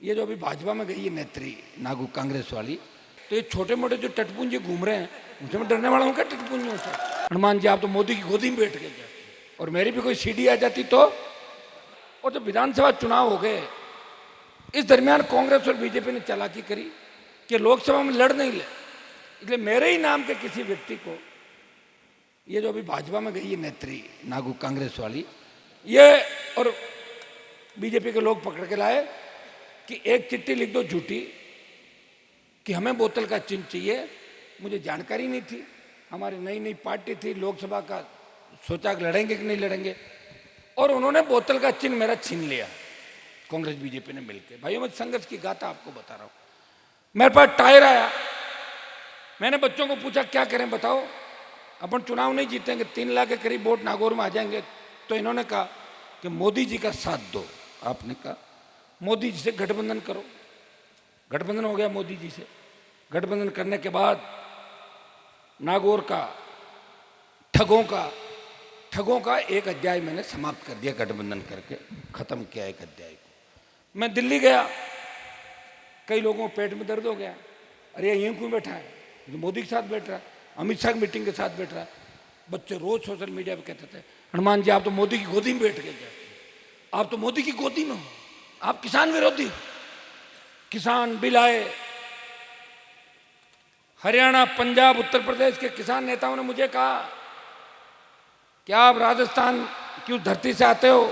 ये जो अभी भाजपा में गई है नेत्री नागू कांग्रेस वाली, तो ये छोटे मोटे जो टटपुंजे घूम रहे हैं उनसे मैं डरने वाला हूँ क्या? टटपुंजों से। हनुमान जी आप तो मोदी की गोदी में बैठ गए और मेरी भी कोई सीढ़ी आ जाती तो। और जब विधानसभा चुनाव हो गए, इस दरमियान कांग्रेस और बीजेपी ने चालाकी करी कि लोकसभा में लड़ नहीं ले, इसलिए मेरे ही नाम के किसी व्यक्ति को, ये जो अभी भाजपा में गई है नेत्री नागू कांग्रेस वाली, ये और बीजेपी के लोग पकड़ के लाए कि एक चिट्ठी लिख दो झूठी कि हमें बोतल का चिन्ह चाहिए। मुझे जानकारी नहीं थी, हमारी नई नई पार्टी थी, लोकसभा का सोचा कि लड़ेंगे कि नहीं लड़ेंगे, और उन्होंने बोतल का चिन्ह मेरा छीन लिया कांग्रेस बीजेपी ने मिलकर। भाइयों मैं संघर्ष की गाथा आपको बता रहा हूं। मेरे पास टायर आया, मैंने बच्चों को पूछा क्या करें बताओ, अपन चुनाव नहीं जीतेंगे, 3 लाख के करीब वोट नागौर में आ जाएंगे। तो इन्होंने कहा कि मोदी जी का साथ दो। आपने कहा मोदी जी से गठबंधन करो। गठबंधन हो गया मोदी जी से। गठबंधन करने के बाद नागौर का ठगों का एक अध्याय मैंने समाप्त कर दिया, गठबंधन करके खत्म किया एक अध्याय को। मैं दिल्ली गया, कई लोगों को पेट में दर्द हो गया, अरे यहीं क्यों बैठा है, तो मोदी के साथ बैठ रहा है, अमित शाह की मीटिंग के साथ बैठ रहा है। बच्चे रोज सोशल मीडिया पे कहते थे हनुमान जी आप तो मोदी की गोदी में बैठ गए, आप तो मोदी की गोदी में हो, आप किसान विरोधी। किसान बिल आए, हरियाणा पंजाब उत्तर प्रदेश के किसान नेताओं ने मुझे कहा कि आप राजस्थान की उस धरती से आते हो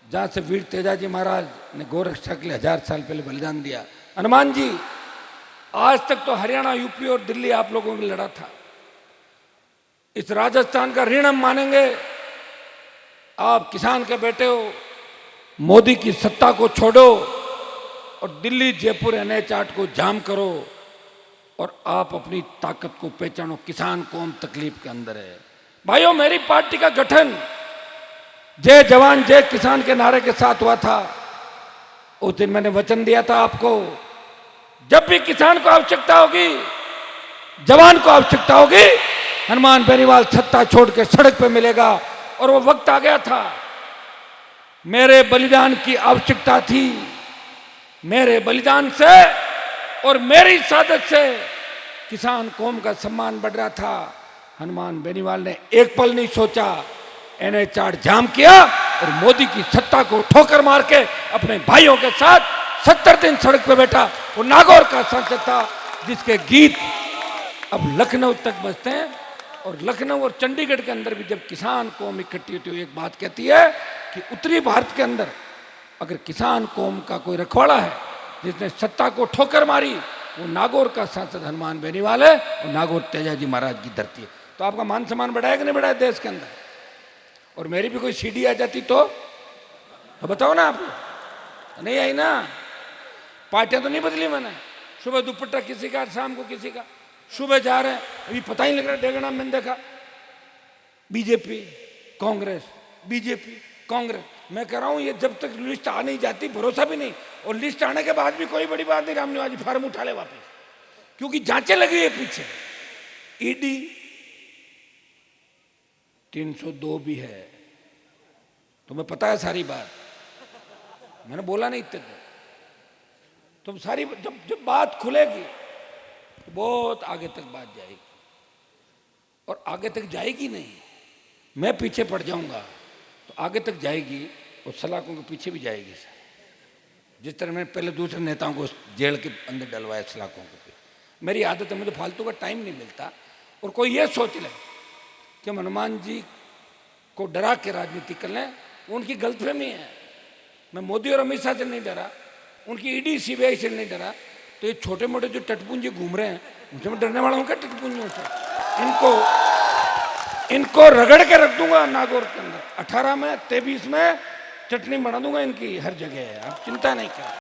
जहां से वीर तेजाजी महाराज ने गौ रक्षा के लिए 1000 साल पहले बलिदान दिया। हनुमान जी आज तक तो हरियाणा यूपी और दिल्ली आप लोगों में लड़ा था, इस राजस्थान का ऋण हम मानेंगे। आप किसान के बेटे हो, मोदी की सत्ता को छोड़ो और दिल्ली जयपुर NH8 को जाम करो और आप अपनी ताकत को पहचानो। किसान कौम तकलीफ के अंदर है। भाइयों मेरी पार्टी का गठन जय जवान जय किसान के नारे के साथ हुआ था। उस दिन मैंने वचन दिया था आपको, जब भी किसान को आवश्यकता होगी, जवान को आवश्यकता होगी, हनुमान बेनीवाल सत्ता छोड़ के सड़क पे मिलेगा। और वो वक्त आ गया था, मेरे बलिदान की आवश्यकता थी। मेरे बलिदान से और मेरी सादत से किसान कौम का सम्मान बढ़ रहा था। हनुमान बेनीवाल ने एक पल नहीं सोचा, NH8 जाम किया और मोदी की सत्ता को ठोकर मार के अपने भाइयों के साथ 70 दिन सड़क पे बैठा। वो नागौर का सांसद था जिसके गीत अब लखनऊ तक बजते हैं। और लखनऊ और चंडीगढ़ के अंदर भी जब किसान कौम इकट्ठी होती है, एक बात कहती है कि उत्तरी भारत के अंदर अगर किसान कौम का कोई रखवाड़ा है जिसने सत्ता को ठोकर मारी, वो नागौर का सांसद हनुमान बेनीवाल है और नागौर तेजाजी महाराज की धरती है। तो आपका मान सम्मान बढ़ाया कि नहीं बढ़ाया देश के अंदर? और मेरी भी कोई सीढ़ी आ जाती तो बताओ ना आप। नहीं आई ना, पार्टियां तो नहीं बदली मैंने। सुबह दुपट्टा किसी का, शाम को किसी का, सुबह जा रहे हैं, अभी पता ही लग रहा है डेगना मैंने देखा बीजेपी कांग्रेस बीजेपी कांग्रेस। मैं कह रहा हूं ये जब तक लिस्ट आ नहीं जाती भरोसा भी नहीं, और लिस्ट आने के बाद भी कोई बड़ी बात नहीं, रामनिवास फार्म उठा ले वापस, क्योंकि जांचें लगी है पीछे। ईडी 302 भी है, तुम्हें पता है सारी बात, मैंने बोला नहीं इतने तुम सारी जब बात खुलेगी तो बहुत आगे तक बात जाएगी, और आगे तक जाएगी नहीं, मैं पीछे पड़ जाऊंगा तो आगे तक जाएगी और सलाखों के पीछे भी जाएगी। जिस तरह मैंने पहले दूसरे नेताओं को जेल के अंदर डलवाया सलाखों के पीछे। मेरी आदत है, मुझे फालतू का टाइम नहीं मिलता। और कोई ये सोच ले कि हम हनुमान जी को डरा के राजनीति कर लें, उनकी गलतफहमी है। मैं मोदी और अमित शाह से नहीं डरा, उनकी ईडी CBI से नहीं डरा। तो ये छोटे मोटे जो टटपुंजे घूम रहे हैं उनसे मैं डरने वाला हूँ क्या? टटपुंजों से इनको रगड़ के रख दूंगा नागौर के अंदर। 18 में 23 में चटनी बना दूंगा इनकी हर जगह, आप चिंता नहीं करें।